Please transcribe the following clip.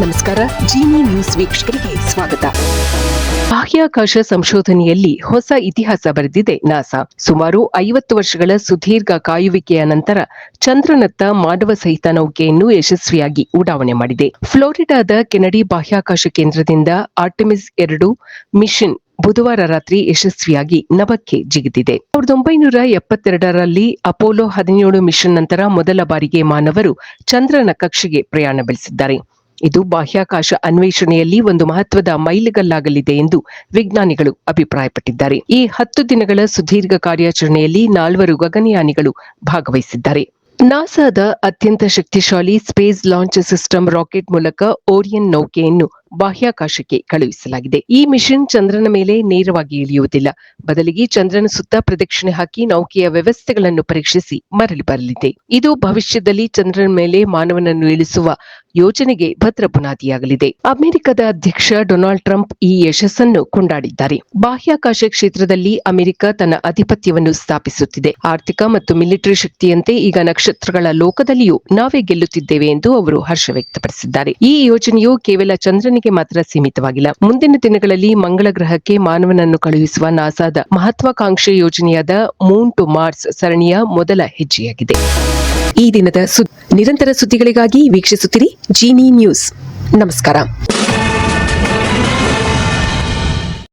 ನಮಸ್ಕಾರ. ಜಿನಿ ನ್ಯೂಸ್ ವೀಕ್ಷಕರಿಗೆ ಸ್ವಾಗತ. ಬಾಹ್ಯಾಕಾಶ ಸಂಶೋಧನೆಯಲ್ಲಿ ಹೊಸ ಇತಿಹಾಸ ಬರೆದಿದೆ ನಾಸಾ. ಸುಮಾರು 50 ವರ್ಷಗಳ ಸುದೀರ್ಘ ಕಾಯುವಿಕೆಯ ನಂತರ ಚಂದ್ರನತ್ತ ಮಾನವ ಸಹಿತ ನೌಕೆಯನ್ನು ಯಶಸ್ವಿಯಾಗಿ ಉಡಾವಣೆ ಮಾಡಿದೆ. ಫ್ಲೋರಿಡಾದ ಕೆನಡಿ ಬಾಹ್ಯಾಕಾಶ ಕೇಂದ್ರದಿಂದ ಆರ್ಟೆಮಿಸ್ 2 ಮಿಷನ್ ಬುಧವಾರ ರಾತ್ರಿ ಯಶಸ್ವಿಯಾಗಿ ನಭಕ್ಕೆ ಜಿಗಿದಿದೆ. 1972ರಲ್ಲಿ ಅಪೋಲೋ 17 ಮಿಷನ್ ನಂತರ ಮೊದಲ ಬಾರಿಗೆ ಮಾನವರು ಚಂದ್ರನ ಕಕ್ಷೆಗೆ ಪ್ರಯಾಣ ಬೆಳೆಸಿದ್ದಾರೆ. ಇದು ಬಾಹ್ಯಾಕಾಶ ಅನ್ವೇಷಣೆಯಲ್ಲಿ ಒಂದು ಮಹತ್ವದ ಮೈಲಿಗಲ್ಲಾಗಲಿದೆ ಎಂದು ವಿಜ್ಞಾನಿಗಳು ಅಭಿಪ್ರಾಯಪಟ್ಟಿದ್ದಾರೆ. ಈ 10 ದಿನಗಳ ಸುದೀರ್ಘ ಕಾರ್ಯಾಚರಣೆಯಲ್ಲಿ 4 ಗಗನಯಾನಿಗಳು ಭಾಗವಹಿಸಿದ್ದಾರೆ. ನಾಸಾದ ಅತ್ಯಂತ ಶಕ್ತಿಶಾಲಿ ಸ್ಪೇಸ್ ಲಾಂಚ್ ಸಿಸ್ಟಮ್ ರಾಕೆಟ್ ಮೂಲಕ ಓರಿಯನ್ ನೌಕೆಯನ್ನು ಬಾಹ್ಯಾಕಾಶಕ್ಕೆ ಕಳುಹಿಸಲಾಗಿದೆ. ಈ ಮಿಷನ್ ಚಂದ್ರನ ಮೇಲೆ ನೇರವಾಗಿ ಇಳಿಯುವುದಿಲ್ಲ, ಬದಲಿಗೆ ಚಂದ್ರನ ಸುತ್ತ ಪ್ರದಕ್ಷಿಣೆ ಹಾಕಿ ನೌಕೆಯ ವ್ಯವಸ್ಥೆಗಳನ್ನು ಪರೀಕ್ಷಿಸಿ ಮರಳಿ ಬರಲಿದೆ. ಇದು ಭವಿಷ್ಯದಲ್ಲಿ ಚಂದ್ರನ ಮೇಲೆ ಮಾನವನನ್ನು ಇಳಿಸುವ ಯೋಜನೆಗೆ ಭದ್ರ ಬುನಾದಿಯಾಗಲಿದೆ. ಅಮೆರಿಕದ ಅಧ್ಯಕ್ಷ ಡೊನಾಲ್ಡ್ ಟ್ರಂಪ್ ಈ ಯಶಸ್ಸನ್ನು ಕೊಂಡಾಡಿದ್ದಾರೆ. ಬಾಹ್ಯಾಕಾಶ ಕ್ಷೇತ್ರದಲ್ಲಿ ಅಮೆರಿಕ ತನ್ನ ಆಧಿಪತ್ಯವನ್ನು ಸ್ಥಾಪಿಸುತ್ತಿದೆ. ಆರ್ಥಿಕ ಮತ್ತು ಮಿಲಿಟರಿ ಶಕ್ತಿಯಂತೆ ಈಗ ನಕ್ಷತ್ರಗಳ ಲೋಕದಲ್ಲಿಯೂ ನಾವೇ ಗೆಲ್ಲುತ್ತಿದ್ದೇವೆ ಎಂದು ಅವರು ಹರ್ಷ ವ್ಯಕ್ತಪಡಿಸಿದ್ದಾರೆ. ಈ ಯೋಜನೆಯು ಕೇವಲ ಚಂದ್ರನಿಗೆ ಮಾತ್ರ ಸೀಮಿತವಾಗಿಲ್ಲ. ಮುಂದಿನ ದಿನಗಳಲ್ಲಿ ಮಂಗಳ ಗ್ರಹಕ್ಕೆ ಮಾನವನನ್ನು ಕಳುಹಿಸುವ ನಾಸಾದ ಮಹತ್ವಾಕಾಂಕ್ಷೆ ಯೋಜನೆಯಾದ ಮೂನ್ ಟು ಮಾರ್ಸ್ ಸರಣಿಯ ಮೊದಲ ಹೆಜ್ಜೆಯಾಗಿದೆ. ಈ ದಿನದ ನಿರಂತರ ಸುದ್ದಿಗಳಿಗಾಗಿ ವೀಕ್ಷಿಸುತ್ತಿರಿ ಜಿನಿ ನ್ಯೂಸ್. ನಮಸ್ಕಾರ.